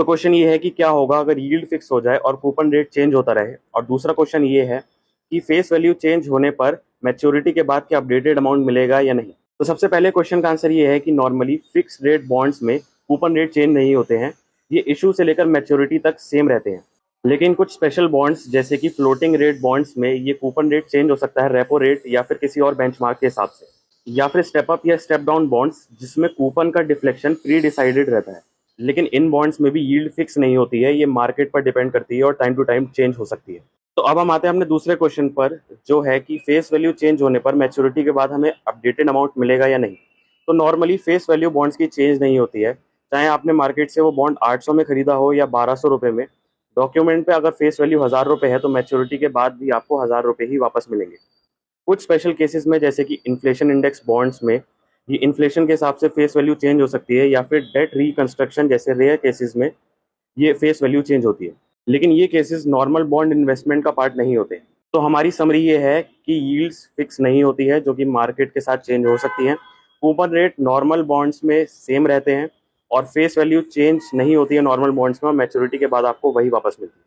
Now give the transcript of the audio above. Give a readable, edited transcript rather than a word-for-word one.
तो क्वेश्चन ये है कि क्या होगा अगर यील्ड फिक्स हो जाए और कूपन रेट चेंज होता रहे। और दूसरा क्वेश्चन ये है कि फेस वैल्यू चेंज होने पर मैच्योरिटी के बाद क्या अपडेटेड अमाउंट मिलेगा या नहीं। तो सबसे पहले क्वेश्चन का आंसर ये है कि नॉर्मली फिक्स रेट बॉन्ड्स में कूपन रेट चेंज नहीं होते हैं। ये इशू से लेकर मैच्योरिटी तक सेम रहते हैं। लेकिन कुछ स्पेशल बॉन्ड्स जैसे कि फ्लोटिंग रेट बॉन्ड्स में ये कूपन रेट चेंज हो सकता है रेपो रेट या फिर किसी और बेंचमार्क के हिसाब से, या फिर स्टेप अप या स्टेप डाउन बॉन्ड्स जिसमें कूपन का डिफ्लेक्शन प्री डिसाइडेड रहता है। लेकिन इन बॉन्ड्स में भी यील्ड फिक्स नहीं होती है, ये मार्केट पर डिपेंड करती है और टाइम टू टाइम चेंज हो सकती है। तो अब हम आते हैं अपने दूसरे क्वेश्चन पर, जो है कि फेस वैल्यू चेंज होने पर मैच्योरिटी के बाद हमें अपडेटेड अमाउंट मिलेगा या नहीं। तो नॉर्मली फेस वैल्यू बॉन्ड्स की चेंज नहीं होती है, चाहे आपने मार्केट से वो बॉन्ड 800 में खरीदा हो या 1200 रुपये में। डॉक्यूमेंट पे अगर फेस वैल्यू 1000 रुपये है तो मैच्योरिटी के बाद भी आपको 1000 रुपये ही वापस मिलेंगे। कुछ स्पेशल केसेस में जैसे कि इन्फ्लेशन इंडेक्स बॉन्ड्स में ये इन्फ्लेशन के हिसाब से फेस वैल्यू चेंज हो सकती है, या फिर डेट रिकंस्ट्रक्शन जैसे रेयर केसेस में ये फेस वैल्यू चेंज होती है। लेकिन ये केसेस नॉर्मल बॉन्ड इन्वेस्टमेंट का पार्ट नहीं होते। तो हमारी समरी ये है कि यील्ड्स फिक्स नहीं होती है, जो कि मार्केट के साथ चेंज हो सकती हैं। कूपन रेट नॉर्मल बॉन्ड्स में सेम रहते हैं और फेस वैल्यू चेंज नहीं होती है नॉर्मल बॉन्ड्स में, और मैच्योरिटी के बाद आपको वही वापस मिलती है।